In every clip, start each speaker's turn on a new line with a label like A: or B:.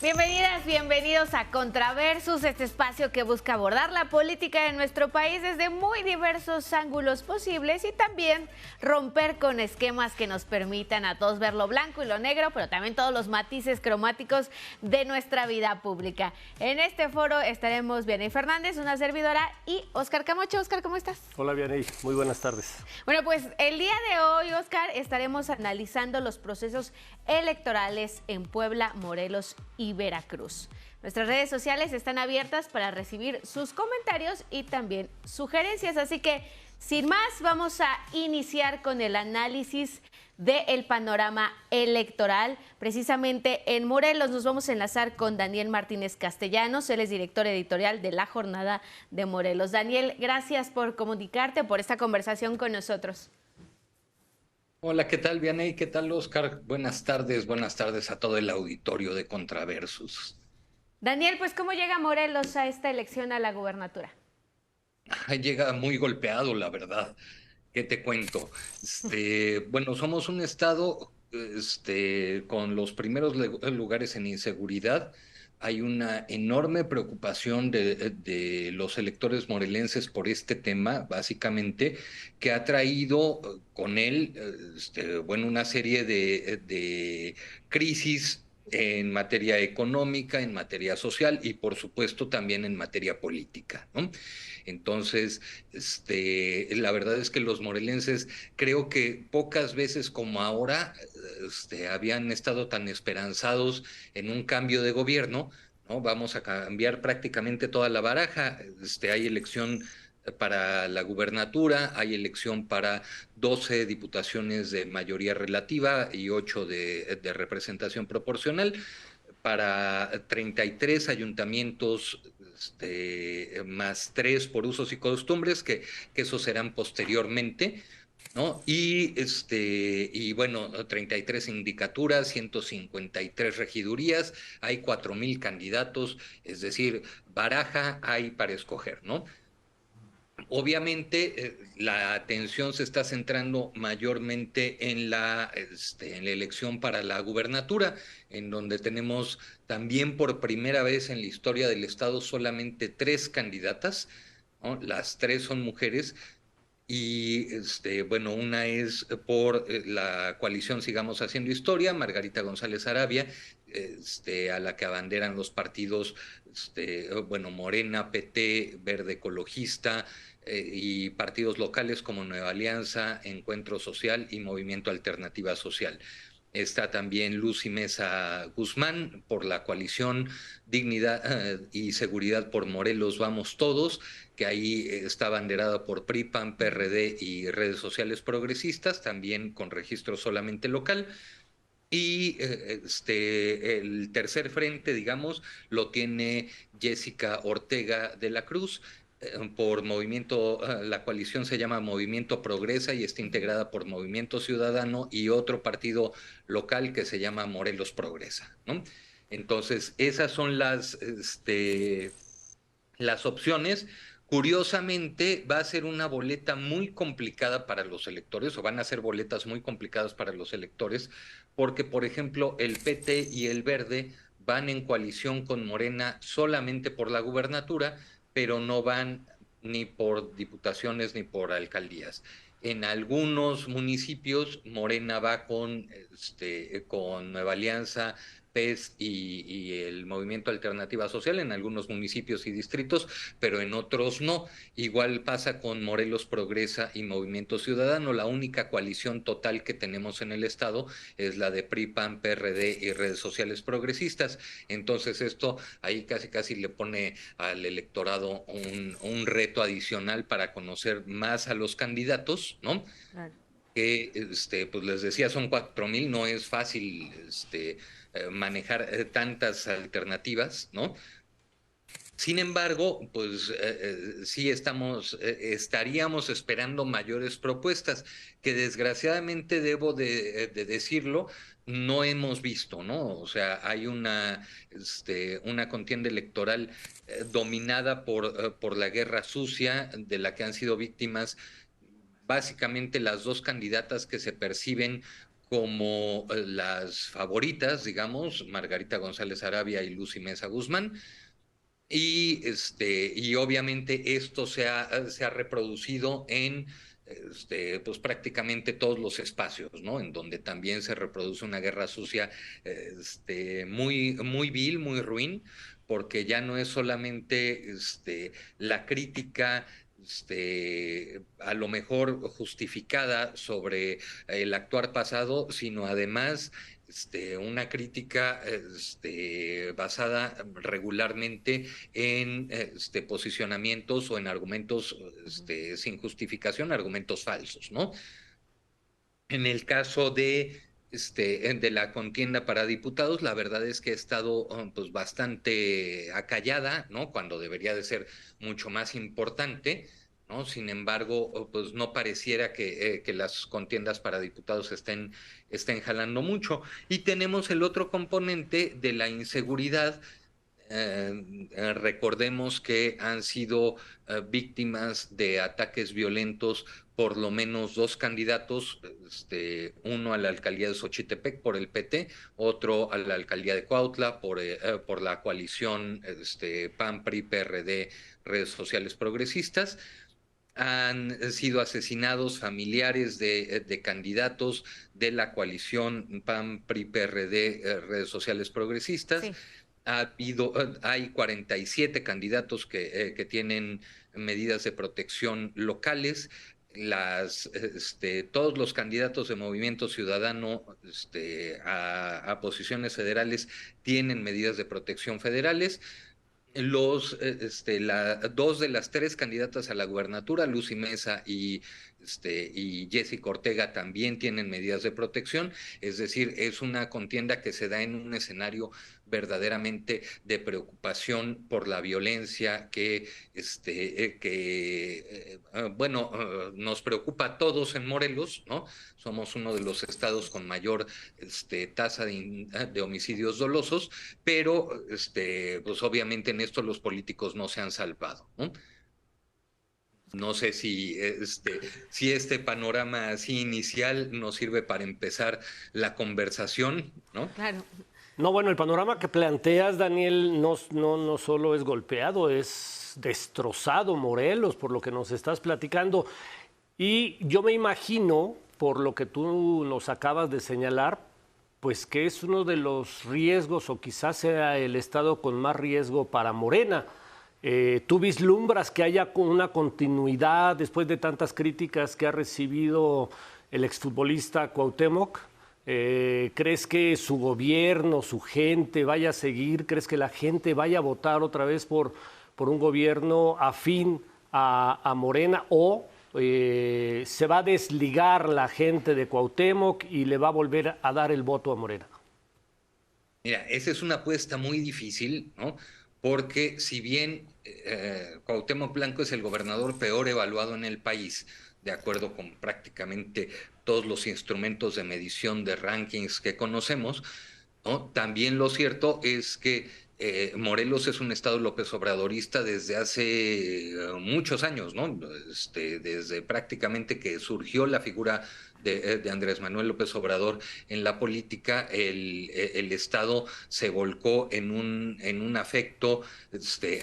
A: Bienvenidas, bienvenidos a Contraversus, este espacio que busca abordar la política de nuestro país desde muy diversos ángulos posibles y también romper con esquemas que nos permitan a todos ver lo blanco y lo negro, pero también todos los matices cromáticos de nuestra vida pública. En este foro estaremos Vianey Fernández, una servidora, y Óscar Camacho. Óscar, ¿cómo estás?
B: Hola Vianey, muy buenas tardes.
A: Bueno, pues el día de hoy, Óscar, estaremos analizando los procesos electorales en Puebla, Morelos y Veracruz. Nuestras redes sociales están abiertas para recibir sus comentarios y también sugerencias, así que sin más vamos a iniciar con el análisis del panorama electoral. Precisamente en Morelos nos vamos a enlazar con Daniel Martínez Castellanos, él es director editorial de La Jornada de Morelos. Daniel, gracias por comunicarte, por esta conversación con nosotros.
C: Hola, ¿qué tal, Vianey? ¿Qué tal, Óscar? Buenas tardes a todo el auditorio de Contraversus.
A: Daniel, pues ¿cómo llega Morelos a esta elección a la gubernatura?
C: Llega muy golpeado, la verdad. ¿Qué te cuento? Bueno, somos un estado con los primeros lugares en inseguridad. Hay una enorme preocupación de los electores morelenses por este tema, básicamente, que ha traído con él, bueno, una serie de crisis en materia económica, en materia social y, por supuesto, también en materia política, ¿no? Entonces, la verdad es que los morelenses creo que pocas veces como ahora habían estado tan esperanzados en un cambio de gobierno, ¿no? Vamos a cambiar prácticamente toda la baraja. Hay elección para la gubernatura, hay elección para 12 diputaciones de mayoría relativa y 8 de representación proporcional, para 33 ayuntamientos, más 3 por usos y costumbres, que esos serán posteriormente, ¿no? Y bueno, 33 sindicaturas, 153 regidurías, hay 4,000 candidatos, es decir, baraja hay para escoger, ¿no? Obviamente, la atención se está centrando mayormente en la elección para la gubernatura, en donde tenemos también por primera vez en la historia del Estado solamente 3 candidatas, ¿no? Las 3 son mujeres. Y bueno, una es por la coalición Sigamos Haciendo Historia, Margarita González Arabia, a la que abanderan los partidos, bueno, Morena, PT, Verde Ecologista, y partidos locales como Nueva Alianza, Encuentro Social y Movimiento Alternativa Social. Está también Lucy Mesa Guzmán por la coalición Dignidad y Seguridad por Morelos Vamos Todos, que ahí está banderada por PRI, PAN, PRD y redes sociales progresistas, también con registro solamente local. Y el tercer frente, digamos, lo tiene Jessica Ortega de la Cruz, por movimiento, la coalición se llama Movimiento Progresa y está integrada por Movimiento Ciudadano y otro partido local que se llama Morelos Progresa, ¿no? Entonces, esas son las opciones. Curiosamente, va a ser una boleta muy complicada para los electores, o van a ser boletas muy complicadas para los electores, porque, por ejemplo, el PT y el Verde van en coalición con Morena solamente por la gubernatura, pero no van ni por diputaciones ni por alcaldías. En algunos municipios, Morena va con Nueva Alianza, PES y el Movimiento Alternativa Social en algunos municipios y distritos, pero en otros no. Igual pasa con Morelos Progresa y Movimiento Ciudadano. La única coalición total que tenemos en el estado es la de PRI, PAN, PRD y redes sociales progresistas. Entonces esto ahí casi le pone al electorado un reto adicional para conocer más a los candidatos, ¿no?
A: Claro.
C: Que pues les decía, son 4,000, no es fácil manejar tantas alternativas, ¿no? Sin embargo, pues sí estaríamos esperando mayores propuestas, que desgraciadamente debo de decirlo, no hemos visto, ¿no? O sea, hay una contienda electoral dominada por la guerra sucia, de la que han sido víctimas básicamente las 2 candidatas que se perciben como las favoritas, digamos, Margarita González Arabia y Lucy Mesa Guzmán. Y obviamente esto se ha reproducido en pues prácticamente todos los espacios, ¿no? En donde también se reproduce una guerra sucia muy, muy vil, muy ruin, porque ya no es solamente la crítica a lo mejor justificada sobre el actuar pasado, sino además una crítica basada regularmente en posicionamientos o en argumentos sin justificación, argumentos falsos, ¿no? En el caso de la contienda para diputados, la verdad es que ha estado pues bastante acallada, ¿no? Cuando debería de ser mucho más importante, ¿no? Sin embargo, pues no pareciera que las contiendas para diputados estén jalando mucho. Y tenemos el otro componente de la inseguridad. Recordemos que han sido víctimas de ataques violentos por lo menos dos candidatos, uno a la alcaldía de Xochitepec por el PT, otro a la alcaldía de Cuautla por la coalición PAN, PRI, PRD, redes sociales progresistas. Han sido asesinados familiares de candidatos de la coalición PAN, PRI, PRD, redes sociales progresistas.
A: Sí.
C: Hay 47 candidatos que tienen medidas de protección locales. Todos los candidatos de Movimiento Ciudadano a posiciones federales tienen medidas de protección federales. Dos de las tres candidatas a la gubernatura, Lucy Mesa y Jessica Ortega, también tienen medidas de protección. Es decir, es una contienda que se da en un escenario verdaderamente de preocupación por la violencia nos preocupa a todos en Morelos, ¿no? Somos uno de los estados con mayor tasa de homicidios dolosos, pero pues obviamente en esto los políticos no se han salvado, ¿no? No sé si este panorama así inicial nos sirve para empezar la conversación, ¿no?
A: Claro.
B: No, bueno, el panorama que planteas, Daniel, no solo es golpeado, es destrozado Morelos, por lo que nos estás platicando. Y yo me imagino, por lo que tú nos acabas de señalar, pues que es uno de los riesgos, o quizás sea el estado con más riesgo para Morena. ¿Tú vislumbras que haya una continuidad después de tantas críticas que ha recibido el exfutbolista Cuauhtémoc? ¿Crees que su gobierno, su gente vaya a seguir? ¿Crees que la gente vaya a votar otra vez por un gobierno afín a Morena? ¿O se va a desligar la gente de Cuauhtémoc y le va a volver a dar el voto a Morena?
C: Mira, esa es una apuesta muy difícil, ¿no? Porque si bien Cuauhtémoc Blanco es el gobernador peor evaluado en el país, de acuerdo con prácticamente todos los instrumentos de medición de rankings que conocemos, ¿no? También lo cierto es que Morelos es un estado López Obradorista desde hace muchos años, ¿no? Desde prácticamente que surgió la figura de Andrés Manuel López Obrador en la política, el estado se volcó en un afecto,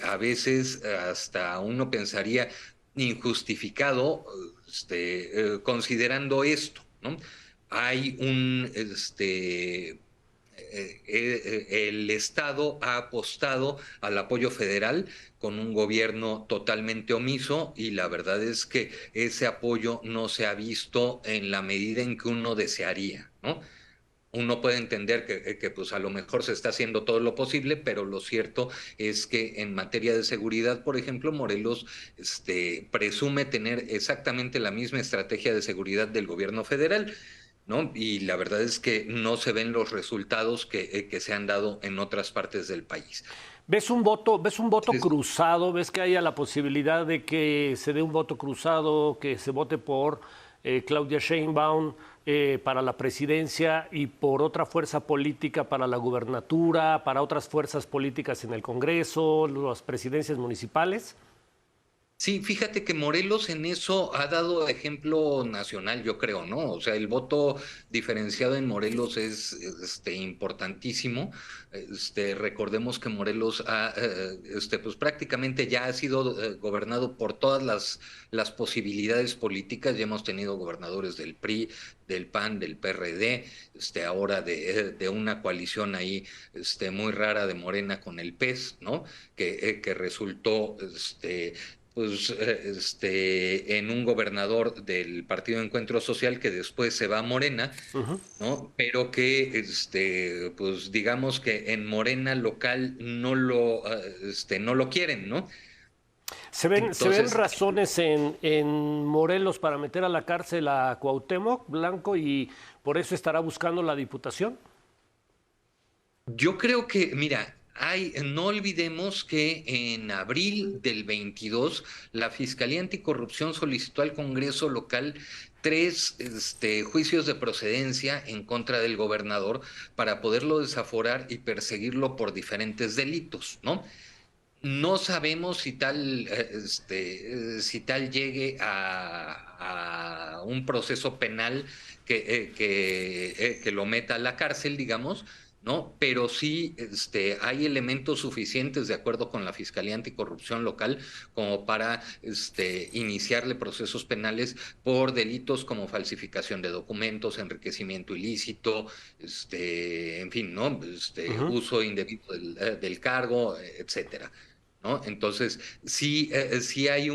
C: a veces hasta uno pensaría injustificado, considerando esto, ¿no? Hay el Estado ha apostado al apoyo federal con un gobierno totalmente omiso y la verdad es que ese apoyo no se ha visto en la medida en que uno desearía, ¿no? Uno puede entender que pues a lo mejor se está haciendo todo lo posible, pero lo cierto es que en materia de seguridad, por ejemplo, Morelos presume tener exactamente la misma estrategia de seguridad del gobierno federal, ¿no? Y la verdad es que no se ven los resultados que se han dado en otras partes del país.
B: ¿Ves un voto cruzado? ¿Ves que haya la posibilidad de que se dé un voto cruzado, que se vote por Claudia Sheinbaum para la presidencia y por otra fuerza política para la gubernatura, para otras fuerzas políticas en el Congreso, las presidencias municipales?
C: Sí, fíjate que Morelos en eso ha dado ejemplo nacional, yo creo, ¿no? O sea, el voto diferenciado en Morelos es importantísimo. Recordemos que Morelos pues prácticamente ya ha sido gobernado por todas las posibilidades políticas. Ya hemos tenido gobernadores del PRI, del PAN, del PRD, ahora de una coalición ahí muy rara de Morena con el PES, ¿no? Que resultó pues en un gobernador del Partido Encuentro Social que después se va a Morena,
B: Ujú.
C: ¿no? Pero que pues digamos que en Morena local no lo quieren, ¿no?
B: Se ven
C: Entonces,
B: razones en Morelos para meter a la cárcel a Cuauhtémoc Blanco y por eso estará buscando la diputación.
C: yo creo que, mira, no olvidemos que en abril del 22 la Fiscalía Anticorrupción solicitó al Congreso local tres juicios de procedencia en contra del gobernador para poderlo desaforar y perseguirlo por diferentes delitos, ¿no? No sabemos si tal llegue a un proceso penal que lo meta a la cárcel, digamos, ¿no? Pero sí hay elementos suficientes, de acuerdo con la Fiscalía Anticorrupción local, como para iniciarle procesos penales por delitos como falsificación de documentos, enriquecimiento ilícito, en fin, ¿no?
B: Ujú.
C: Uso indebido del cargo, etcétera. ¿No? Entonces, sí hay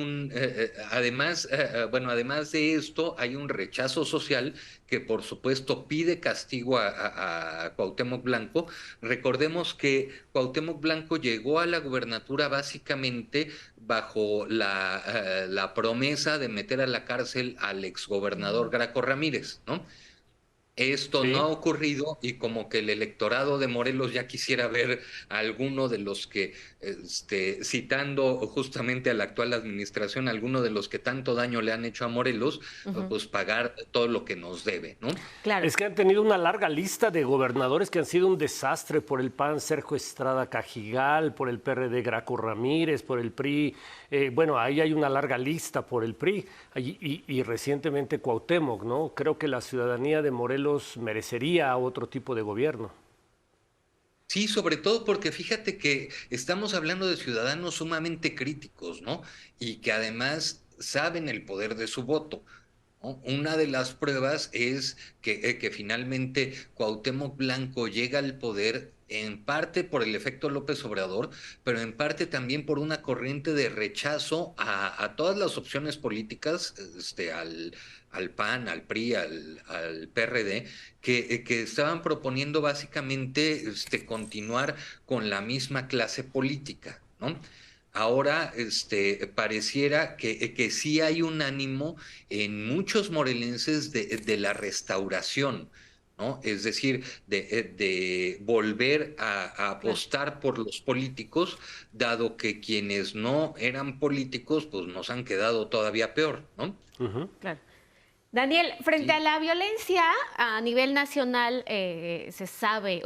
C: además de esto, hay un rechazo social que por supuesto pide castigo a Cuauhtémoc Blanco. Recordemos que Cuauhtémoc Blanco llegó a la gubernatura básicamente bajo la promesa de meter a la cárcel al exgobernador Graco Ramírez, ¿no? Esto no
B: Sí.
C: ha ocurrido y como que el electorado de Morelos ya quisiera ver a alguno de los que, citando justamente a la actual administración, alguno de los que tanto daño le han hecho a Morelos,
A: Ujú.
C: pues pagar todo lo que nos debe, ¿no?
A: Claro.
B: Es que han tenido una larga lista de gobernadores que han sido un desastre por el PAN, Sergio Estrada Cajigal, por el PRD Graco Ramírez, por el PRI. Bueno, ahí hay una larga lista por el PRI y recientemente Cuauhtémoc, ¿no? Creo que la ciudadanía de Morelos merecería otro tipo de gobierno.
C: Sí, sobre todo porque fíjate que estamos hablando de ciudadanos sumamente críticos, ¿no? Y que además saben el poder de su voto. ¿No? Una de las pruebas es que finalmente Cuauhtémoc Blanco llega al poder en parte por el efecto López Obrador, pero en parte también por una corriente de rechazo a todas las opciones políticas, al PAN, al PRI, al PRD, que estaban proponiendo básicamente continuar con la misma clase política, ¿no? Ahora, pareciera que sí hay un ánimo en muchos morelenses de la restauración, ¿no? Es decir, de volver a
A: Claro.
C: apostar por los políticos, dado que quienes no eran políticos, pues nos han quedado todavía peor, ¿no?
B: Ujú.
A: Claro. Daniel, frente a
C: Sí.
A: la violencia a nivel nacional, se sabe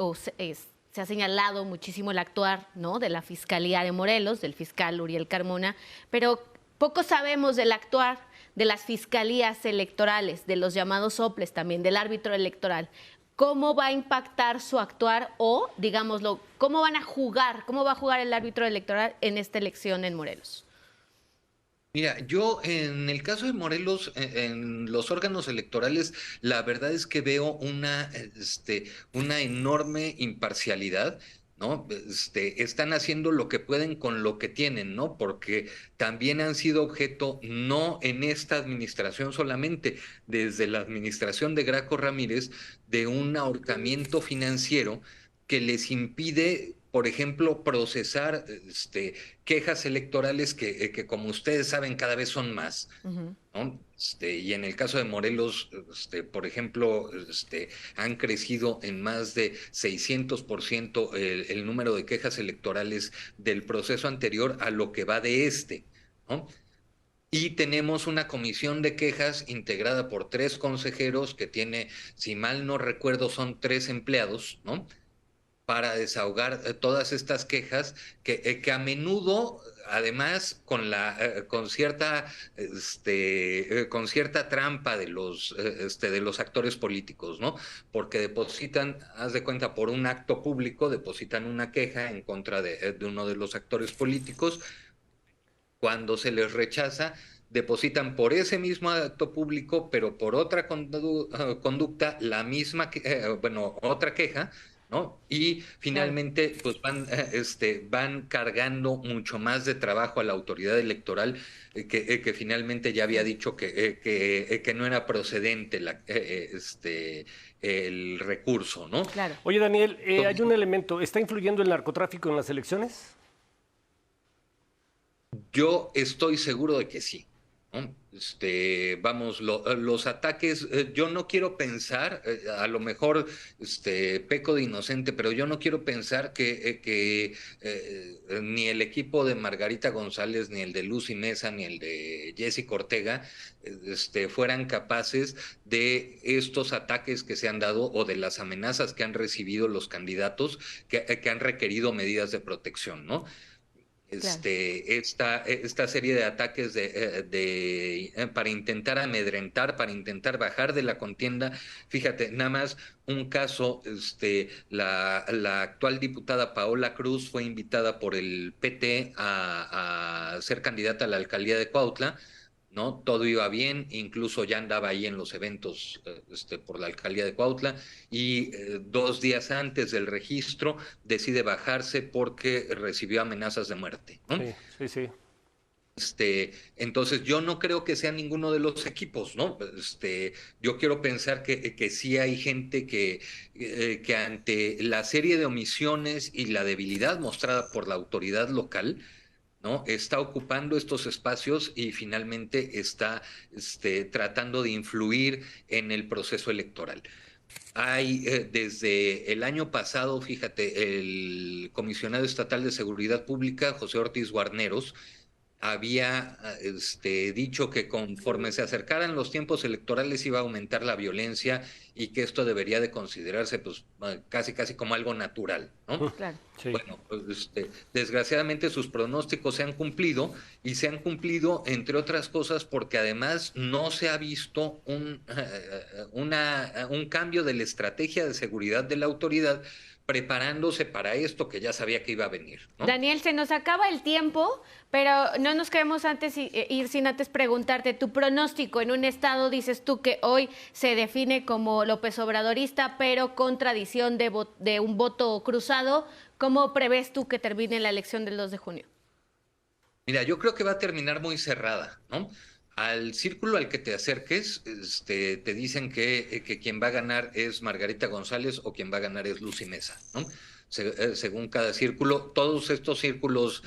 A: se ha señalado muchísimo el actuar, ¿no?, de la Fiscalía de Morelos, del fiscal Uriel Carmona, pero poco sabemos del actuar de las fiscalías electorales, de los llamados soples también, del árbitro electoral. ¿Cómo va a impactar su actuar o, digámoslo, cómo van a jugar, cómo va a jugar el árbitro electoral en esta elección en Morelos?
C: Mira, yo en el caso de Morelos, en los órganos electorales, la verdad es que veo una enorme imparcialidad, ¿no? Están haciendo lo que pueden con lo que tienen, ¿no? Porque también han sido objeto, no en esta administración solamente, desde la administración de Graco Ramírez, de un ahorcamiento financiero que les impide, por ejemplo, procesar quejas electorales que, como ustedes saben, cada vez son más,
A: Ujú.
C: ¿no? Y en el caso de Morelos, por ejemplo, han crecido en más de 600% el número de quejas electorales del proceso anterior a lo que va de ¿no? Y tenemos una comisión de quejas integrada por tres consejeros que tiene, si mal no recuerdo, son tres empleados, ¿no? Para desahogar todas estas quejas que a menudo además con cierta trampa de los actores políticos, ¿no? Porque depositan, haz de cuenta, por un acto público, depositan una queja en contra de uno de los actores políticos. Cuando se les rechaza, depositan por ese mismo acto público, pero por otra conducta, la misma, otra queja, ¿no? Y finalmente, pues van cargando mucho más de trabajo a la autoridad electoral, que finalmente ya había dicho que no era procedente el recurso, ¿no?
A: Claro.
B: Oye, Daniel, hay un elemento. ¿Está influyendo el narcotráfico en las elecciones?
C: Yo estoy seguro de que sí, ¿no? Los ataques, yo no quiero pensar, a lo mejor peco de inocente, pero yo no quiero pensar que ni el equipo de Margarita González, ni el de Lucy Mesa, ni el de Jessica Ortega, fueran capaces de estos ataques que se han dado o de las amenazas que han recibido los candidatos que han requerido medidas de protección, ¿no? Esta serie de ataques para intentar amedrentar, para intentar bajar de la contienda. Fíjate, nada más un caso, la actual diputada Paola Cruz fue invitada por el PT a ser candidata a la alcaldía de Cuautla, ¿no? Todo iba bien, incluso ya andaba ahí en los eventos por la alcaldía de Cuautla, y 2 días antes del registro decide bajarse porque recibió amenazas de muerte, ¿no?
B: Sí.
C: Entonces yo no creo que sea ninguno de los equipos, ¿no? Yo quiero pensar que sí hay gente que ante la serie de omisiones y la debilidad mostrada por la autoridad local, ¿no? Está ocupando estos espacios y finalmente está tratando de influir en el proceso electoral. Hay desde el año pasado, fíjate, el comisionado estatal de Seguridad Pública, José Ortiz Guarneros, había dicho que conforme se acercaran los tiempos electorales iba a aumentar la violencia y que esto debería de considerarse pues casi como algo natural, ¿no?
A: Claro.
B: Sí.
C: Bueno, pues, desgraciadamente sus pronósticos se han cumplido, y se han cumplido entre otras cosas porque además no se ha visto un cambio de la estrategia de seguridad de la autoridad, preparándose para esto que ya sabía que iba a venir, ¿no?
A: Daniel, se nos acaba el tiempo, pero no nos queremos ir sin antes preguntarte tu pronóstico. En un estado dices tú que hoy se define como López Obradorista, pero con tradición de un voto cruzado. ¿Cómo prevés tú que termine la elección del 2 de junio?
C: Mira, yo creo que va a terminar muy cerrada, ¿no? Al círculo al que te acerques, te dicen que quien va a ganar es Margarita González o quien va a ganar es Lucy Mesa, ¿no? Según cada círculo, todos estos círculos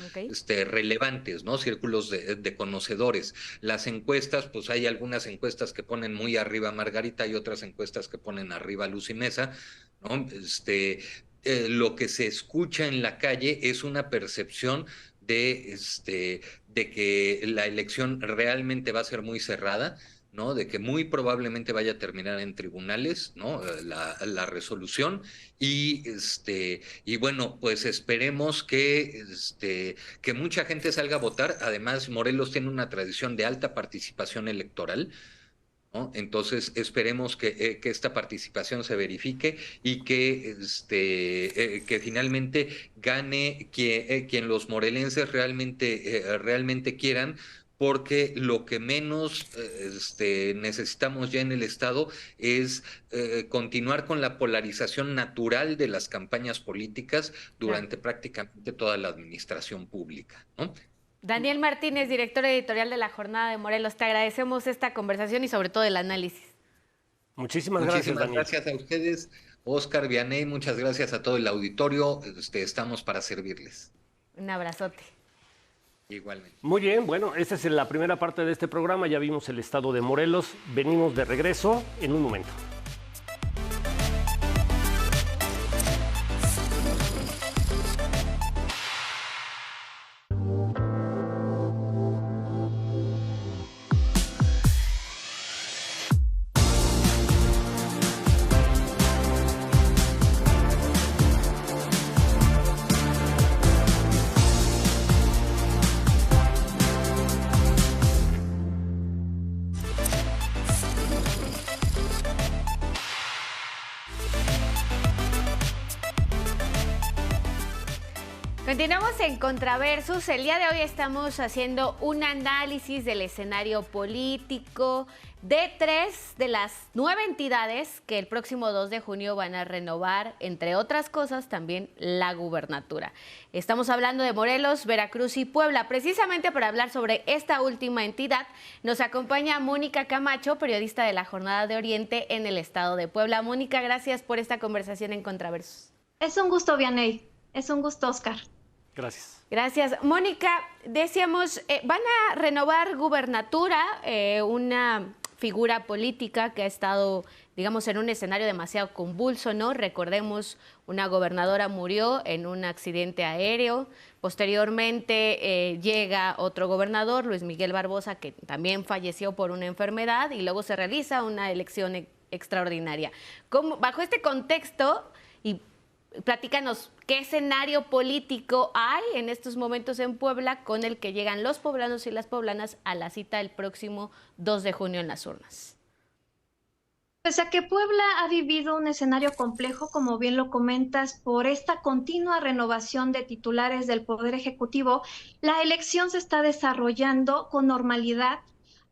C: relevantes, ¿no? Círculos de conocedores. Las encuestas, pues hay algunas encuestas que ponen muy arriba a Margarita y otras encuestas que ponen arriba a Lucy Mesa, ¿no? Lo que se escucha en la calle es una percepción de que la elección realmente va a ser muy cerrada, ¿no? De que muy probablemente vaya a terminar en tribunales, ¿no? La resolución, y bueno, pues esperemos que mucha gente salga a votar. Además, Morelos tiene una tradición de alta participación electoral, ¿no? Entonces esperemos que esta participación se verifique y que finalmente gane quien los morelenses realmente quieran, porque lo que menos necesitamos ya en el Estado es continuar con la polarización natural de las campañas políticas durante prácticamente toda la administración pública, ¿no?
A: Daniel Martínez, director editorial de La Jornada de Morelos, te agradecemos esta conversación y sobre todo el análisis.
B: Muchísimas gracias, Daniel.
C: Gracias a ustedes, Oscar, Vianey, muchas gracias a todo el auditorio. Estamos para servirles.
A: Un abrazote.
C: Igualmente.
B: Muy bien, bueno, esta es la primera parte de este programa. Ya vimos el estado de Morelos. Venimos de regreso en un momento.
A: Continuamos en Contraversus. El día de hoy estamos haciendo un análisis del escenario político de 3 de las 9 entidades que el próximo 2 de junio van a renovar, entre otras cosas, también la gubernatura. Estamos hablando de Morelos, Veracruz y Puebla. Precisamente para hablar sobre esta última entidad, nos acompaña Mónica Camacho, periodista de la Jornada de Oriente en el estado de Puebla. Mónica, gracias por esta conversación en Contraversus.
D: Es un gusto, Vianey. Es un gusto, Oscar.
B: Gracias.
A: Gracias. Mónica, decíamos, van a renovar gubernatura, una figura política que ha estado, digamos, en un escenario demasiado convulso, ¿no? Recordemos, una gobernadora murió en un accidente aéreo. Posteriormente llega otro gobernador, Luis Miguel Barbosa, que también falleció por una enfermedad, y luego se realiza una elección extraordinaria. Bajo este contexto, y platícanos, ¿qué escenario político hay en estos momentos en Puebla con el que llegan los poblanos y las poblanas a la cita el próximo 2 de junio en las urnas?
D: Pese a que Puebla ha vivido un escenario complejo, como bien lo comentas, por esta continua renovación de titulares del Poder Ejecutivo, la elección se está desarrollando con normalidad.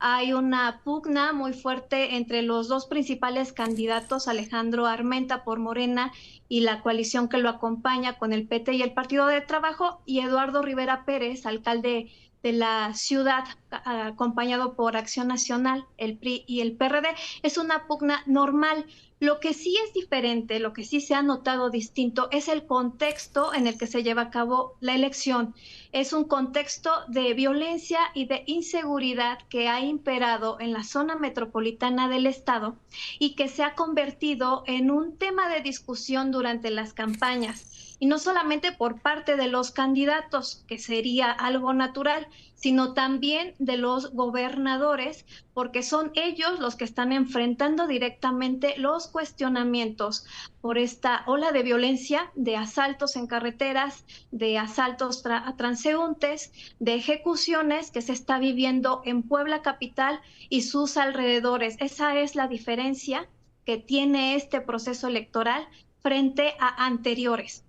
D: Hay una pugna muy fuerte entre los dos principales candidatos, Alejandro Armenta por Morena y la coalición que lo acompaña con el PT y el Partido del Trabajo, y Eduardo Rivera Pérez, alcalde de la ciudad, acompañado por Acción Nacional, el PRI y el PRD. Es una pugna normal. Lo que sí es diferente, lo que sí se ha notado distinto, es el contexto en el que se lleva a cabo la elección. Es un contexto de violencia y de inseguridad que ha imperado en la zona metropolitana del estado y que se ha convertido en un tema de discusión durante las campañas. Y no solamente por parte de los candidatos, que sería algo natural, sino también de los gobernadores, porque son ellos los que están enfrentando directamente los cuestionamientos por esta ola de violencia, de asaltos en carreteras, de asaltos a transeúntes, de ejecuciones que se está viviendo en Puebla capital y sus alrededores. Esa es la diferencia que tiene este proceso electoral frente a anteriores.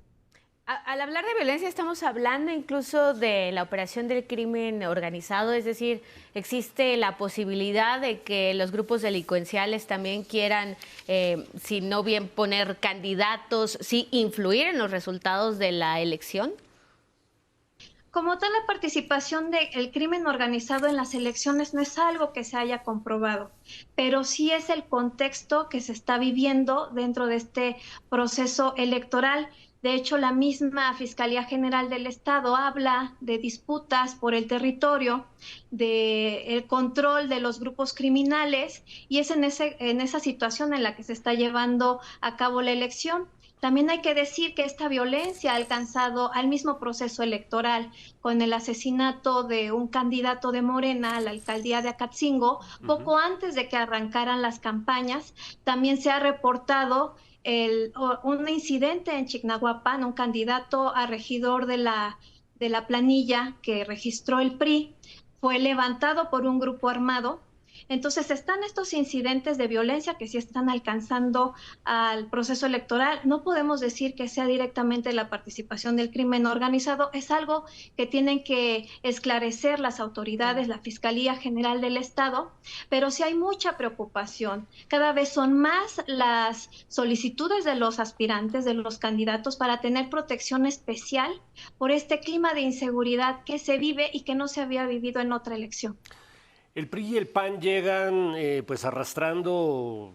A: Al hablar de violencia estamos hablando incluso de la operación del crimen organizado, es decir, existe la posibilidad de que los grupos delincuenciales también quieran, si no bien poner candidatos, sí influir en los resultados de la elección.
D: Como tal, la participación del crimen organizado en las elecciones no es algo que se haya comprobado, pero sí es el contexto que se está viviendo dentro de este proceso electoral. De hecho, la misma Fiscalía General del Estado habla de disputas por el territorio, del control de los grupos criminales, y es en esa situación en la que se está llevando a cabo la elección. También hay que decir que esta violencia ha alcanzado al mismo proceso electoral, con el asesinato de un candidato de Morena a la alcaldía de Acatzingo, poco antes de que arrancaran las campañas. También se ha reportado un incidente en Chignahuapan, un candidato a regidor de la planilla que registró el PRI, fue levantado por un grupo armado. Entonces están estos incidentes de violencia que sí están alcanzando al proceso electoral. No podemos decir que sea directamente la participación del crimen organizado, es algo que tienen que esclarecer las autoridades, la Fiscalía General del Estado, pero sí hay mucha preocupación. Cada vez son más las solicitudes de los aspirantes, de los candidatos, para tener protección especial por este clima de inseguridad que se vive y que no se había vivido en otra elección.
B: El PRI y el PAN llegan pues arrastrando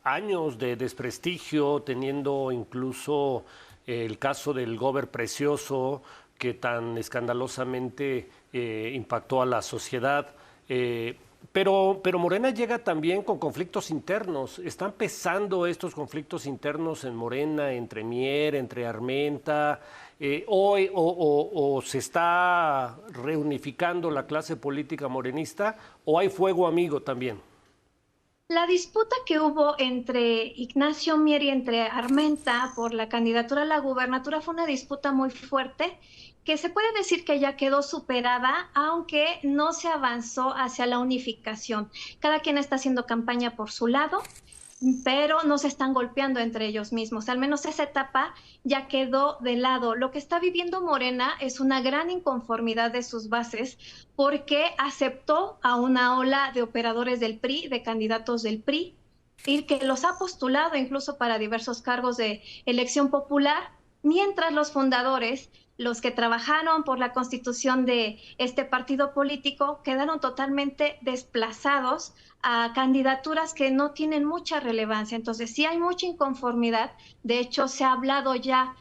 B: años de desprestigio, teniendo incluso el caso del Gober Precioso, que tan escandalosamente impactó a la sociedad. Pero Morena llega también con conflictos internos. ¿Están pesando estos conflictos internos en Morena, entre Mier, entre Armenta? ¿O se está reunificando la clase política morenista? ¿O hay fuego amigo también?
D: La disputa que hubo entre Ignacio Mier y entre Armenta por la candidatura a la gubernatura fue una disputa muy fuerte, que se puede decir que ya quedó superada, aunque no se avanzó hacia la unificación. Cada quien está haciendo campaña por su lado. pero no se están golpeando entre ellos mismos. Al menos esa etapa ya quedó de lado. Lo que está viviendo Morena es una gran inconformidad de sus bases porque aceptó a una ola de operadores del PRI, de candidatos del PRI, y que los ha postulado incluso para diversos cargos de elección popular, mientras los fundadores, los que trabajaron por la constitución de este partido político, quedaron totalmente desplazados a candidaturas que no tienen mucha relevancia. Entonces, sí hay mucha inconformidad. De hecho, se ha hablado ya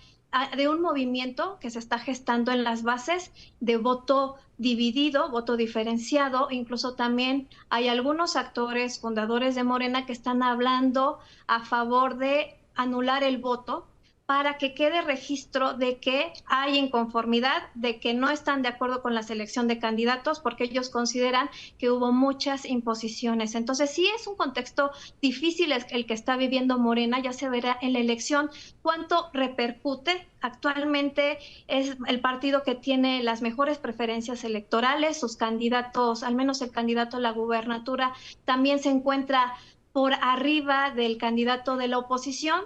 D: de un movimiento que se está gestando en las bases de voto dividido, voto diferenciado. Incluso también hay algunos actores fundadores de Morena que están hablando a favor de anular el voto para que quede registro de que hay inconformidad, de que no están de acuerdo con la selección de candidatos, porque ellos consideran que hubo muchas imposiciones. Entonces, sí es un contexto difícil el que está viviendo Morena. Ya se verá en la elección cuánto repercute. Actualmente es el partido que tiene las mejores preferencias electorales. Sus candidatos, al menos el candidato a la gubernatura, también se encuentra por arriba del candidato de la oposición.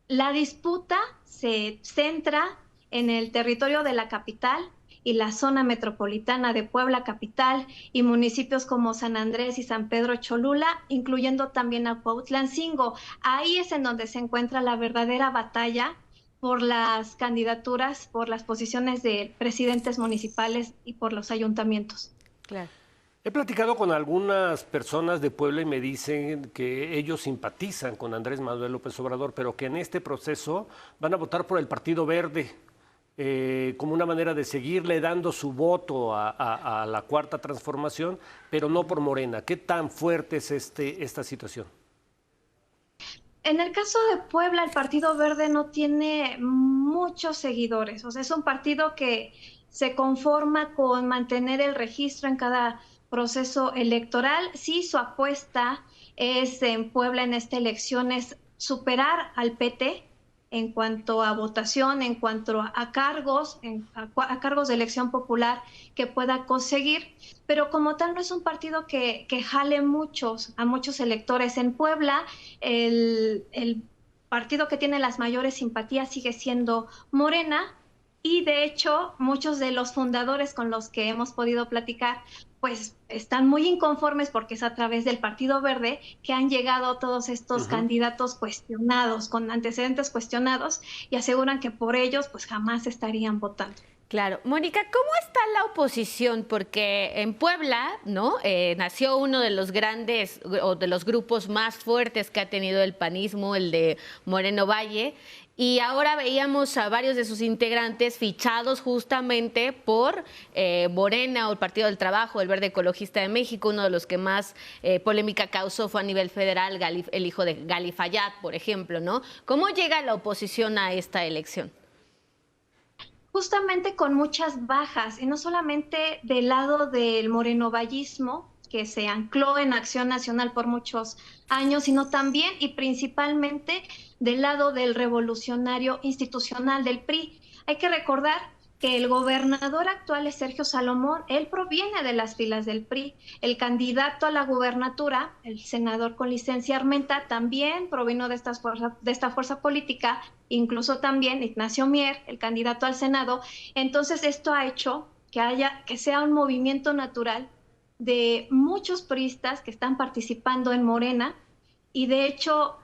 D: La disputa se centra en el territorio de la capital y la zona metropolitana de Puebla capital y municipios como San Andrés y San Pedro Cholula, incluyendo también a Cuautlancingo. Ahí es en donde se encuentra la verdadera batalla por las candidaturas, por las posiciones de presidentes municipales y por los ayuntamientos.
A: Claro.
B: He platicado con algunas personas de Puebla y me dicen que ellos simpatizan con Andrés Manuel López Obrador, pero que en este proceso van a votar por el Partido Verde como una manera de seguirle dando su voto a la Cuarta Transformación, pero no por Morena. ¿Qué tan fuerte es esta situación?
D: En el caso de Puebla, el Partido Verde no tiene muchos seguidores. O sea, es un partido que se conforma con mantener el registro en cada proceso electoral. Sí, su apuesta es en Puebla en esta elección es superar al PT en cuanto a votación, en cuanto a cargos, a cargos de elección popular que pueda conseguir, pero como tal no es un partido que jale a muchos electores. En Puebla, el partido que tiene las mayores simpatías sigue siendo Morena, y de hecho muchos de los fundadores con los que hemos podido platicar pues están muy inconformes porque es a través del Partido Verde que han llegado todos estos candidatos cuestionados, con antecedentes cuestionados, y aseguran que por ellos pues jamás estarían votando.
A: Claro. Mónica, ¿cómo está la oposición? Porque en Puebla, ¿no? Nació uno de los grandes o de los grupos más fuertes que ha tenido el panismo, el de Moreno Valle, y ahora veíamos a varios de sus integrantes fichados justamente por Morena o el Partido del Trabajo, el Verde Ecologista de México. Uno de los que más polémica causó fue a nivel federal, el hijo de Gali Fayad, por ejemplo, ¿no? ¿Cómo llega la oposición a esta elección?
D: Justamente con muchas bajas, y no solamente del lado del morenovallismo, que se ancló en Acción Nacional por muchos años, sino también y principalmente del lado del revolucionario institucional del PRI. Hay que recordar que el gobernador actual es Sergio Salomón. Él proviene de las filas del PRI. El candidato a la gubernatura, el senador con licencia Armenta, también provino de esta fuerza política, incluso también Ignacio Mier, el candidato al Senado. Entonces esto ha hecho que sea un movimiento natural de muchos priistas que están participando en Morena, y de hecho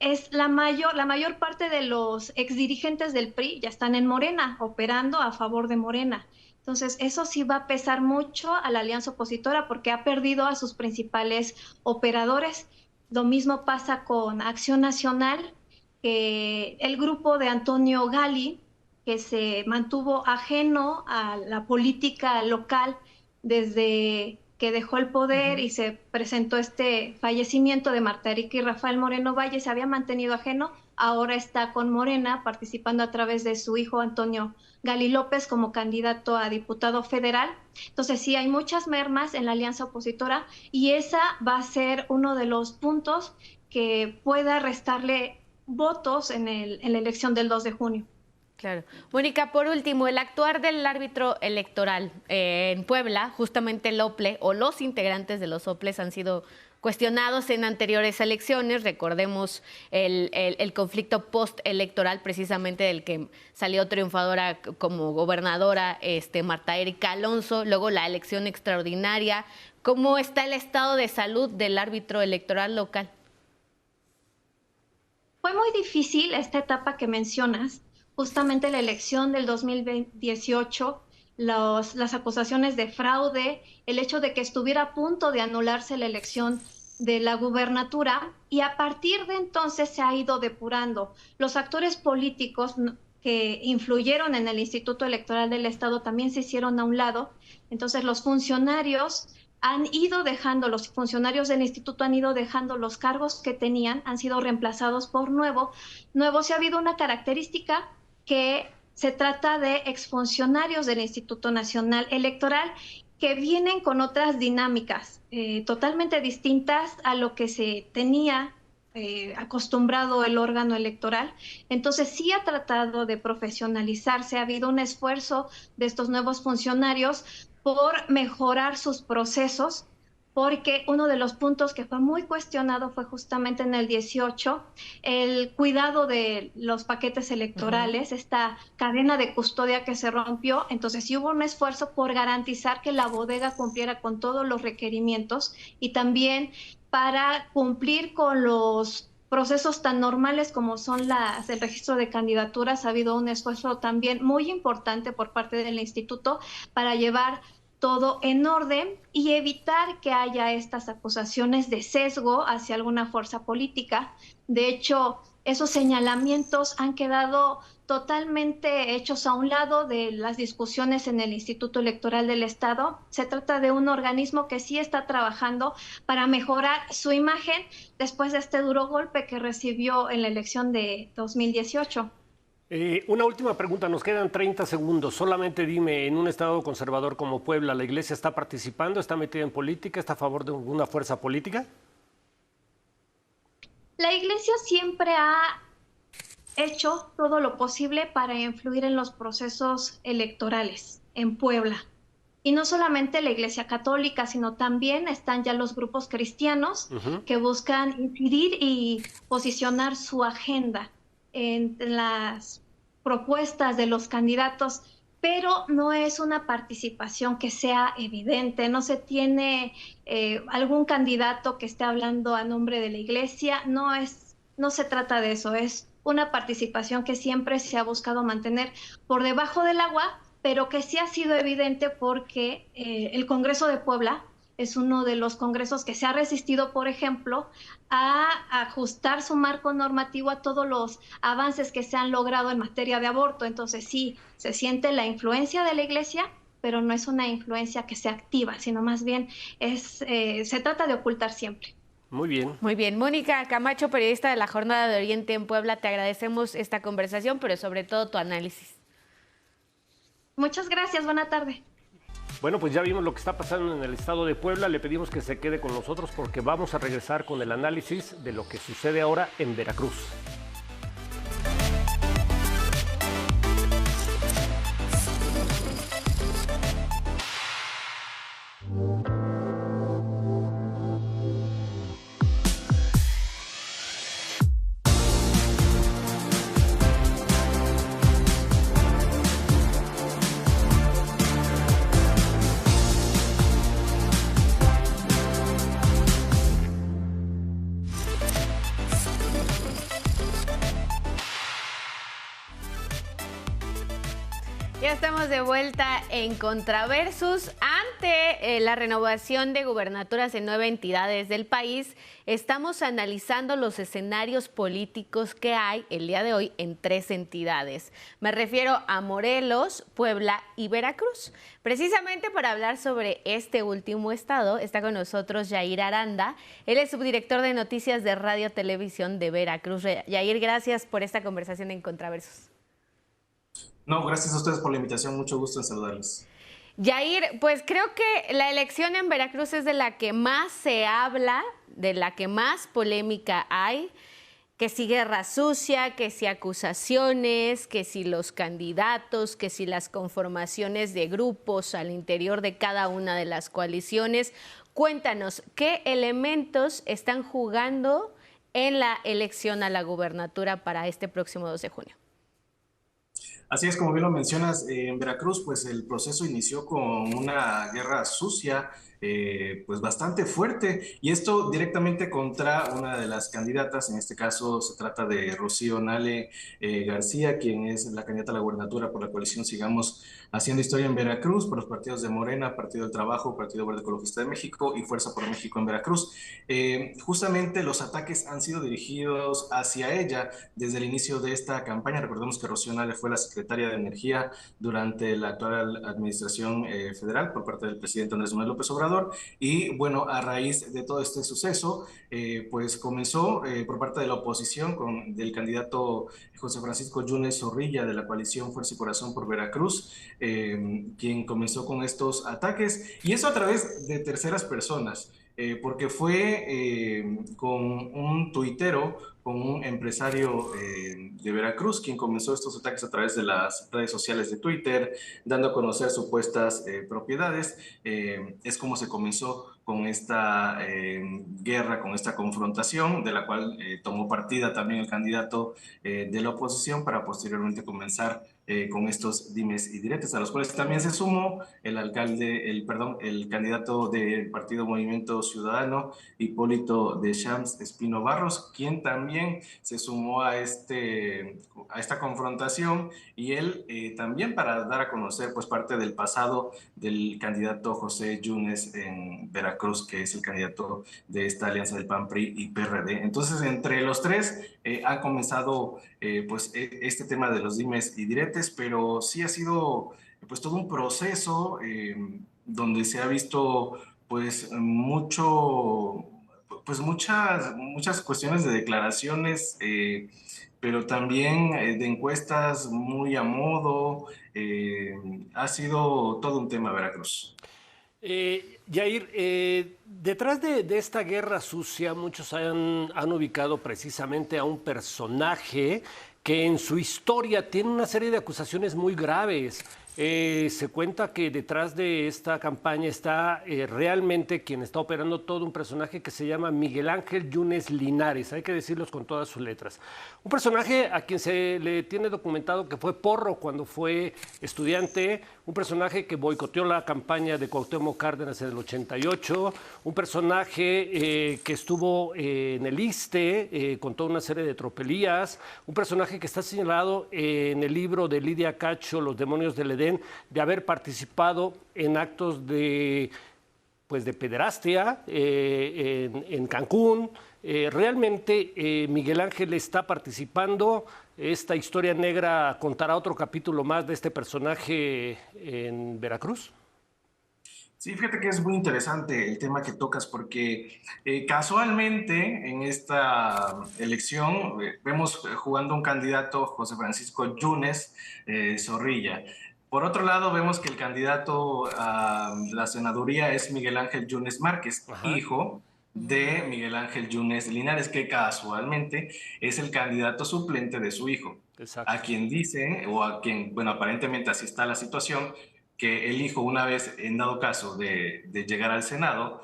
D: es la mayor parte de los exdirigentes del PRI ya están en Morena, operando a favor de Morena. Entonces eso sí va a pesar mucho a la alianza opositora porque ha perdido a sus principales operadores. Lo mismo pasa con Acción Nacional, que el grupo de Antonio Gali, que se mantuvo ajeno a la política local desde que dejó el poder y se presentó este fallecimiento de Marta Erika y Rafael Moreno Valle, se había mantenido ajeno. Ahora está con Morena, participando a través de su hijo Antonio Gali López como candidato a diputado federal. Entonces sí, hay muchas mermas en la alianza opositora, y esa va a ser uno de los puntos que pueda restarle votos en la elección del 2 de junio.
A: Claro. Mónica, por último, el actuar del árbitro electoral en Puebla, justamente el OPLE o los integrantes de los OPLES han sido cuestionados en anteriores elecciones. Recordemos el conflicto postelectoral, precisamente del que salió triunfadora como gobernadora Marta Erika Alonso, luego la elección extraordinaria. ¿Cómo está el estado de salud del árbitro electoral local?
D: Fue muy difícil esta etapa que mencionas, justamente la elección del 2018, las acusaciones de fraude, el hecho de que estuviera a punto de anularse la elección de la gubernatura, y a partir de entonces se ha ido depurando. Los actores políticos que influyeron en el Instituto Electoral del Estado también se hicieron a un lado. Entonces los funcionarios los funcionarios del instituto han ido dejando los cargos que tenían, han sido reemplazados por nuevos. Sí ha habido una característica que se trata de exfuncionarios del Instituto Nacional Electoral que vienen con otras dinámicas totalmente distintas a lo que se tenía acostumbrado el órgano electoral. Entonces sí ha tratado de profesionalizarse, ha habido un esfuerzo de estos nuevos funcionarios por mejorar sus procesos, porque uno de los puntos que fue muy cuestionado fue justamente en el 18, el cuidado de los paquetes electorales, esta cadena de custodia que se rompió. Entonces sí hubo un esfuerzo por garantizar que la bodega cumpliera con todos los requerimientos y también para cumplir con los procesos tan normales como son el registro de candidaturas. Ha habido un esfuerzo también muy importante por parte del instituto para llevar todo en orden y evitar que haya estas acusaciones de sesgo hacia alguna fuerza política. De hecho, esos señalamientos han quedado totalmente hechos a un lado de las discusiones en el Instituto Electoral del Estado. Se trata de un organismo que sí está trabajando para mejorar su imagen después de este duro golpe que recibió en la elección de 2018.
B: Una última pregunta, nos quedan 30 segundos. Solamente dime, en un estado conservador como Puebla, ¿la Iglesia está participando, está metida en política, está a favor de alguna fuerza política?
D: La Iglesia siempre ha hecho todo lo posible para influir en los procesos electorales en Puebla. Y no solamente la Iglesia Católica, sino también están ya los grupos cristianos que buscan incidir y posicionar su agenda en las propuestas de los candidatos, pero no es una participación que sea evidente. No se tiene algún candidato que esté hablando a nombre de la Iglesia. No se trata de eso, es una participación que siempre se ha buscado mantener por debajo del agua, pero que sí ha sido evidente porque el Congreso de Puebla es uno de los congresos que se ha resistido, por ejemplo, a ajustar su marco normativo a todos los avances que se han logrado en materia de aborto. Entonces sí, se siente la influencia de la Iglesia, pero no es una influencia que sea activa, sino más bien se trata de ocultar siempre.
B: Muy bien.
A: Muy bien. Mónica Camacho, periodista de la Jornada de Oriente en Puebla, te agradecemos esta conversación, pero sobre todo tu análisis.
D: Muchas gracias, buena tarde.
B: Bueno, pues ya vimos lo que está pasando en el estado de Puebla. Le pedimos que se quede con nosotros porque vamos a regresar con el análisis de lo que sucede ahora en Veracruz.
A: Ya estamos de vuelta en Contraversus. Ante la renovación de gubernaturas en 9 entidades del país, estamos analizando los escenarios políticos que hay el día de hoy en 3 entidades. Me refiero a Morelos, Puebla y Veracruz. Precisamente para hablar sobre este último estado, está con nosotros Yair Aranda. Él es subdirector de noticias de Radio Televisión de Veracruz. Yair, gracias por esta conversación en Contraversus.
E: No, gracias a ustedes por la invitación, mucho gusto en saludarles.
A: Yair, pues creo que la elección en Veracruz es de la que más se habla, de la que más polémica hay, que si guerra sucia, que si acusaciones, que si los candidatos, que si las conformaciones de grupos al interior de cada una de las coaliciones. Cuéntanos, ¿qué elementos están jugando en la elección a la gubernatura para este próximo 2 de junio?
E: Así es, como bien lo mencionas, en Veracruz, pues el proceso inició con una guerra sucia, pues bastante fuerte, y esto directamente contra una de las candidatas. En este caso se trata de Rocío Nale García, quien es la candidata a la gubernatura por la coalición Sigamos Haciendo Historia en Veracruz, por los partidos de Morena, Partido del Trabajo, Partido Verde Ecologista de México y Fuerza por México en Veracruz. Justamente los ataques han sido dirigidos hacia ella desde el inicio de esta campaña. Recordemos que Rocío Nale fue la secretaria de Energía durante la actual administración federal por parte del presidente Andrés Manuel López Obrador. Y bueno, a raíz de todo este suceso, pues comenzó por parte de la oposición del candidato José Francisco Yunes Zorrilla de la coalición Fuerza y Corazón por Veracruz, quien comenzó con estos ataques, y eso a través de terceras personas. Porque fue con un tuitero, con un empresario de Veracruz, quien comenzó estos ataques a través de las redes sociales de Twitter, dando a conocer supuestas propiedades. Es como se comenzó con esta guerra, con esta confrontación, de la cual tomó partida también el candidato de la oposición, para posteriormente comenzar con estos dimes y diretes, a los cuales también se sumó el candidato del Partido Movimiento Ciudadano, Hipólito de Shams Espino Barros, quien también se sumó a esta confrontación, y él también para dar a conocer pues parte del pasado del candidato José Yunes en Veracruz, que es el candidato de esta alianza del PAN, PRI y PRD. Entonces, entre los tres han comenzado pues este tema de los dimes y diretes, pero sí ha sido pues todo un proceso donde se ha visto pues muchas cuestiones de declaraciones, pero también de encuestas muy a modo. Ha sido todo un tema Veracruz.
B: Yair, detrás de esta guerra sucia, muchos han ubicado precisamente a un personaje que en su historia tiene una serie de acusaciones muy graves. Se cuenta que detrás de esta campaña está realmente quien está operando todo un personaje que se llama Miguel Ángel Yunes Linares, hay que decirlos con todas sus letras. Un personaje a quien se le tiene documentado que fue porro cuando fue estudiante, un personaje que boicoteó la campaña de Cuauhtémoc Cárdenas en el 88, un personaje que estuvo en el ISSSTE con toda una serie de tropelías, un personaje que está señalado en el libro de Lidia Cacho, Los demonios del Edén, de haber participado en actos de pederastia en Cancún. Realmente Miguel Ángel está participando. Esta historia negra contará otro capítulo más de este personaje en Veracruz.
E: Sí, fíjate que es muy interesante el tema que tocas, porque casualmente en esta elección vemos jugando un candidato, José Francisco Yunes Zorrilla. Por otro lado, vemos que el candidato a la senaduría es Miguel Ángel Yunes Márquez,
B: Ajá.
E: hijo de Miguel Ángel Yunes Linares, que casualmente es el candidato suplente de su hijo.
B: Exacto.
E: A quien dicen, o a quien, bueno, aparentemente así está la situación, que el hijo, una vez en dado caso de llegar al Senado,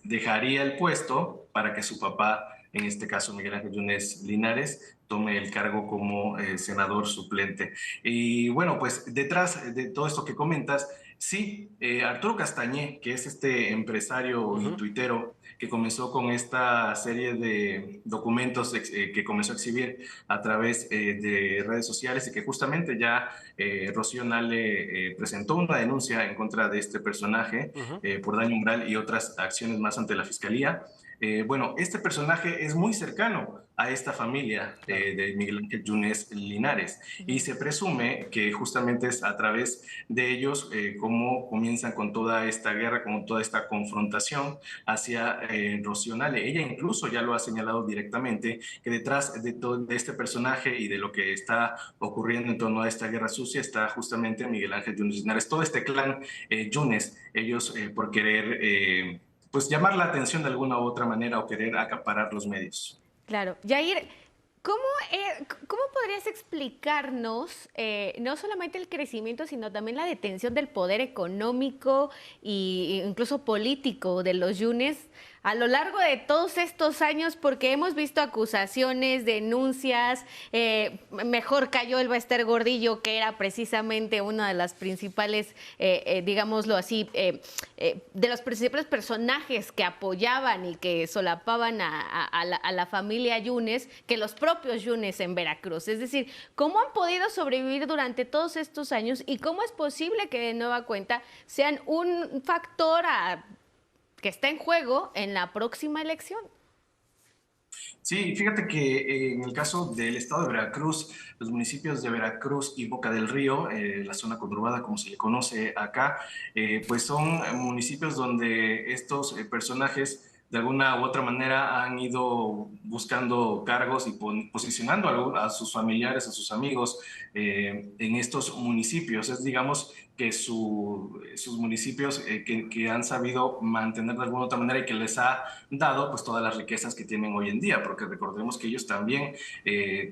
E: dejaría el puesto para que su papá, en este caso Miguel Ángel Yunes Linares, tome el cargo como senador suplente. Y bueno, pues detrás de todo esto que comentas, sí, Arturo Castañé, que es este empresario y tuitero que comenzó con esta serie de documentos que comenzó a exhibir a través de redes sociales, y que justamente ya Rocío Nale presentó una denuncia en contra de este personaje por daño moral y otras acciones más ante la Fiscalía. Bueno, este personaje es muy cercano a esta familia de Miguel Ángel Yunes Linares, y se presume que justamente es a través de ellos cómo comienzan con toda esta guerra, con toda esta confrontación hacia Rocío Nale. Ella incluso ya lo ha señalado directamente, que detrás de este personaje y de lo que está ocurriendo en torno a esta guerra sucia está justamente Miguel Ángel Yunes Linares, todo este clan Yunes, ellos por querer pues llamar la atención de alguna u otra manera o querer acaparar los medios.
A: Claro. Yair, ¿Cómo podrías explicarnos no solamente el crecimiento, sino también la detención del poder económico e incluso político de los Yunes a lo largo de todos estos años? Porque hemos visto acusaciones, denuncias, mejor cayó el Bester Gordillo, que era precisamente una de las principales, digámoslo así, de los principales personajes que apoyaban y que solapaban a la familia Yunes, que los propios Yunes en Veracruz. Es decir, ¿cómo han podido sobrevivir durante todos estos años y cómo es posible que de nueva cuenta sean un factor que está en juego en la próxima elección?
E: Sí, fíjate que en el caso del estado de Veracruz, los municipios de Veracruz y Boca del Río, la zona conurbada como se le conoce acá, pues son municipios donde estos personajes de alguna u otra manera han ido buscando cargos y posicionando a sus familiares, a sus amigos en estos municipios. Es, digamos, que sus municipios que han sabido mantener de alguna u otra manera y que les ha dado pues todas las riquezas que tienen hoy en día, porque recordemos que ellos también,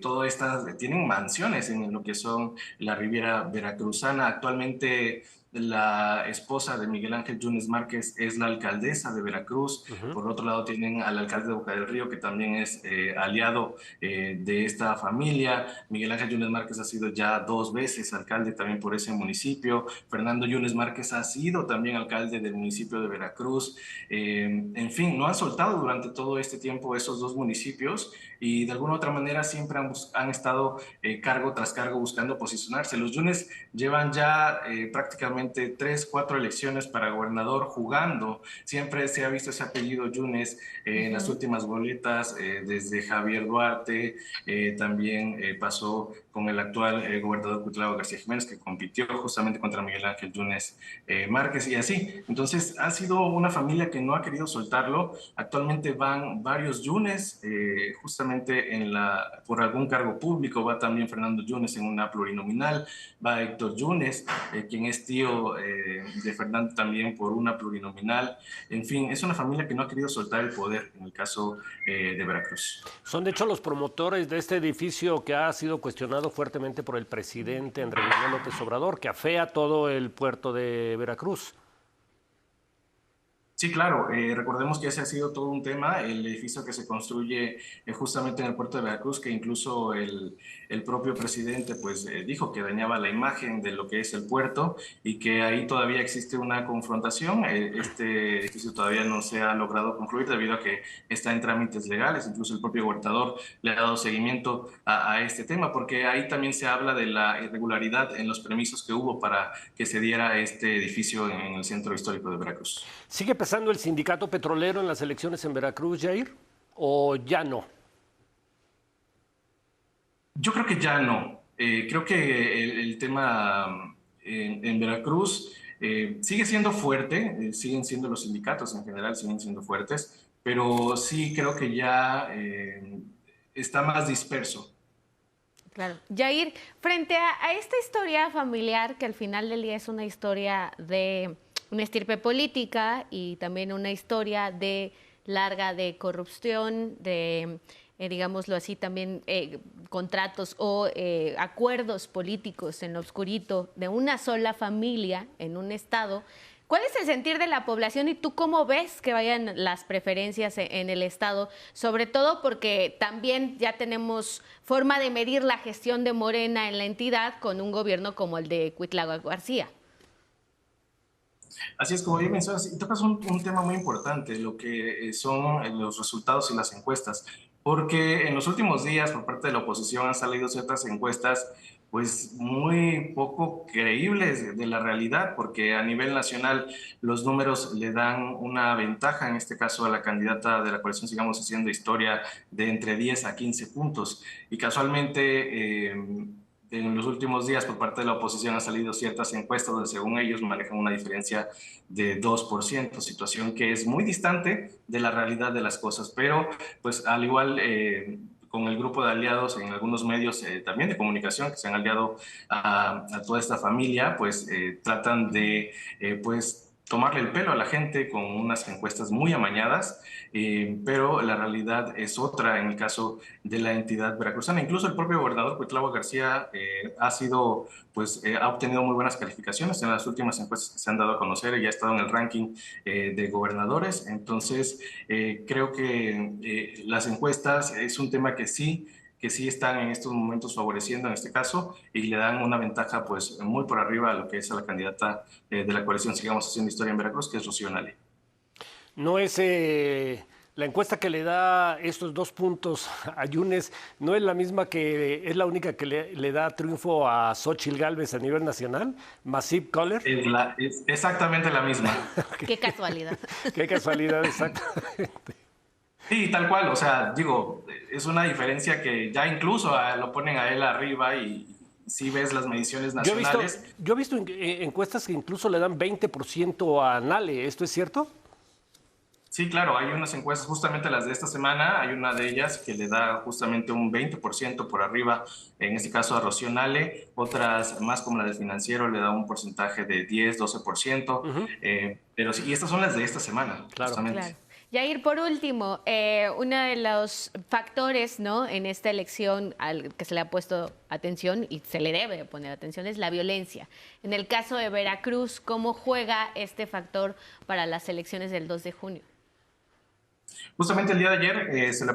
E: todas estas, tienen mansiones en lo que son la Riviera Veracruzana. Actualmente la esposa de Miguel Ángel Yunes Márquez es la alcaldesa de Veracruz. Por otro lado tienen al alcalde de Boca del Río, que también es aliado de esta familia. Miguel Ángel Yunes Márquez ha sido ya 2 veces alcalde también por ese municipio. Fernando Yunes Márquez ha sido también alcalde del municipio de Veracruz. En fin, no han soltado durante todo este tiempo esos 2 municipios y de alguna u otra manera siempre han estado cargo tras cargo buscando posicionarse. Los Yunes llevan ya prácticamente 3, 4 elecciones para gobernador jugando. Siempre se ha visto ese apellido Yunes en las últimas boletas, desde Javier Duarte, también pasó con el actual gobernador Cuitlavo García Jiménez, que compitió justamente contra Miguel Ángel Yunes Márquez, y así. Entonces ha sido una familia que no ha querido soltarlo. Actualmente van varios Yunes, justamente por algún cargo público. Va también Fernando Yunes en una plurinominal, va Héctor Yunes, quien es tío de Fernando también por una plurinominal. En fin, es una familia que no ha querido soltar el poder en el caso de Veracruz.
B: Son de hecho los promotores de este edificio que ha sido cuestionado fuertemente por el presidente Andrés Manuel López Obrador, que afea todo el puerto de Veracruz.
E: Sí, claro. Recordemos que ese ha sido todo un tema, el edificio que se construye justamente en el puerto de Veracruz, que incluso el propio presidente pues dijo que dañaba la imagen de lo que es el puerto y que ahí todavía existe una confrontación. Este edificio todavía no se ha logrado concluir debido a que está en trámites legales. Incluso el propio gobernador le ha dado seguimiento a este tema, porque ahí también se habla de la irregularidad en los permisos que hubo para que se diera este edificio en el centro histórico de Veracruz.
B: ¿Sigue pesando el sindicato petrolero en las elecciones en Veracruz, Jair? ¿O ya no?
E: Yo creo que ya no. Creo que el tema en Veracruz sigue siendo fuerte, siguen siendo los sindicatos en general, siguen siendo fuertes, pero sí creo que ya está más disperso.
A: Claro. Jair, frente a esta historia familiar, que al final del día es una historia de una estirpe política y también una historia larga de corrupción, de, digámoslo así, también contratos o acuerdos políticos en lo oscurito de una sola familia en un estado. ¿Cuál es el sentir de la población y tú cómo ves que vayan las preferencias en el estado? Sobre todo porque también ya tenemos forma de medir la gestión de Morena en la entidad con un gobierno como el de Cuitlavo García.
E: Así es, como bien mencionas, y tocas un tema muy importante, lo que son los resultados y las encuestas, porque en los últimos días por parte de la oposición han salido ciertas encuestas pues muy poco creíbles de la realidad, porque a nivel nacional los números le dan una ventaja, en este caso a la candidata de la coalición Sigamos Haciendo Historia, de entre 10 a 15 puntos, y casualmente en los últimos días por parte de la oposición han salido ciertas encuestas donde según ellos manejan una diferencia de 2%, situación que es muy distante de la realidad de las cosas, pero pues al igual con el grupo de aliados en algunos medios también de comunicación que se han aliado a toda esta familia, pues tratan de pues tomarle el pelo a la gente con unas encuestas muy amañadas, pero la realidad es otra en el caso de la entidad veracruzana. Incluso el propio gobernador Cuitlahua García ha obtenido muy buenas calificaciones en las últimas encuestas que se han dado a conocer y ha estado en el ranking de gobernadores. Entonces, creo que las encuestas es un tema que sí están en estos momentos favoreciendo en este caso y le dan una ventaja pues muy por arriba a lo que es a la candidata de la coalición Sigamos Haciendo Historia en Veracruz, que es Rocío Nale.
B: No es la encuesta que le da estos 2 puntos a Yunes, no es la misma que es la única que le da triunfo a Xóchitl Gálvez a nivel nacional, Masip Kohler.
E: Es exactamente la misma.
A: Qué casualidad.
B: Qué casualidad, exactamente.
E: Sí, tal cual, o sea, digo, es una diferencia que ya incluso lo ponen a él arriba y si ves las mediciones nacionales.
B: Yo he visto encuestas que incluso le dan 20% a Nale, ¿esto es cierto?
E: Sí, claro, hay unas encuestas, justamente las de esta semana, hay una de ellas que le da justamente un 20% por arriba, en este caso a Rocío Nale, otras más como la del Financiero le da un porcentaje de 10, 12%, pero sí, y estas son las de esta semana,
B: claro,
E: justamente.
A: Claro. Yair, por último, uno de los factores, ¿no?, en esta elección al que se le ha puesto atención y se le debe poner atención es la violencia. En el caso de Veracruz, ¿cómo juega este factor para las elecciones del 2 de junio?
E: Justamente el día de ayer se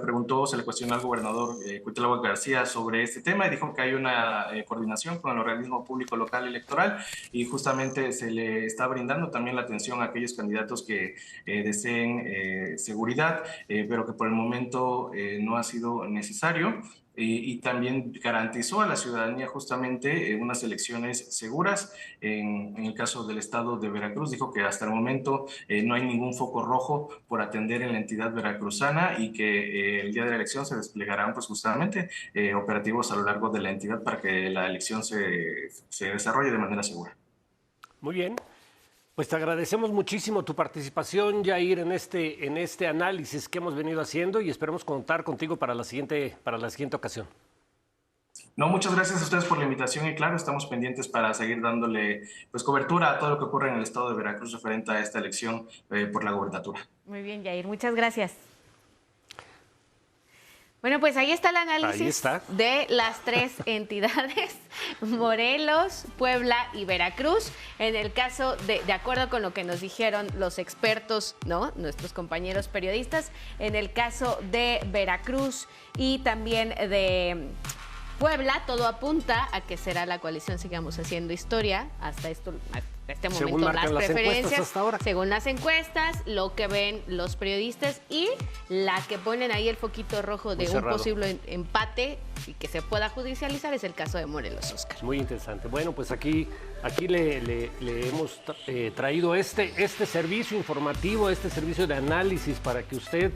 E: le cuestionó al gobernador Cuitlahua García sobre este tema y dijo que hay una coordinación con el organismo público local electoral y justamente se le está brindando también la atención a aquellos candidatos que deseen seguridad, pero que por el momento no ha sido necesario. Y también garantizó a la ciudadanía justamente unas elecciones seguras. En el caso del estado de Veracruz, dijo que hasta el momento no hay ningún foco rojo por atender en la entidad veracruzana y que el día de la elección se desplegarán pues justamente operativos a lo largo de la entidad para que la elección se desarrolle de manera segura.
B: Muy bien. Pues te agradecemos muchísimo tu participación, Yair, en este análisis que hemos venido haciendo y esperamos contar contigo para la siguiente ocasión.
E: No, muchas gracias a ustedes por la invitación y claro, estamos pendientes para seguir dándole pues cobertura a todo lo que ocurre en el estado de Veracruz referente a esta elección por la gobernatura.
A: Muy bien, Yair, muchas gracias. Bueno, pues ahí está el análisis de las 3 entidades, Morelos, Puebla y Veracruz. En el caso de acuerdo con lo que nos dijeron los expertos, ¿no?, nuestros compañeros periodistas, en el caso de Veracruz y también de Puebla, todo apunta a que será la coalición Sigamos Haciendo Historia. Hasta este momento las preferencias,
B: hasta ahora,
A: según las encuestas, lo que ven los periodistas y la que ponen ahí el foquito rojo de un posible empate y que se pueda judicializar es el caso de Morelos, Oscar.
B: Muy interesante. Bueno, pues aquí le hemos traído este servicio informativo, este servicio de análisis para que usted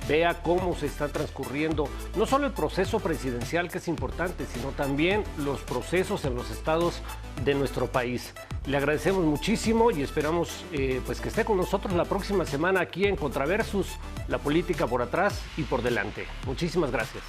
B: vea cómo se está transcurriendo no solo el proceso presidencial, que es importante, sino también los procesos en los estados de nuestro país. Le agradecemos muchísimo y esperamos pues que esté con nosotros la próxima semana aquí en Contraversus, la política por atrás y por delante. Muchísimas gracias.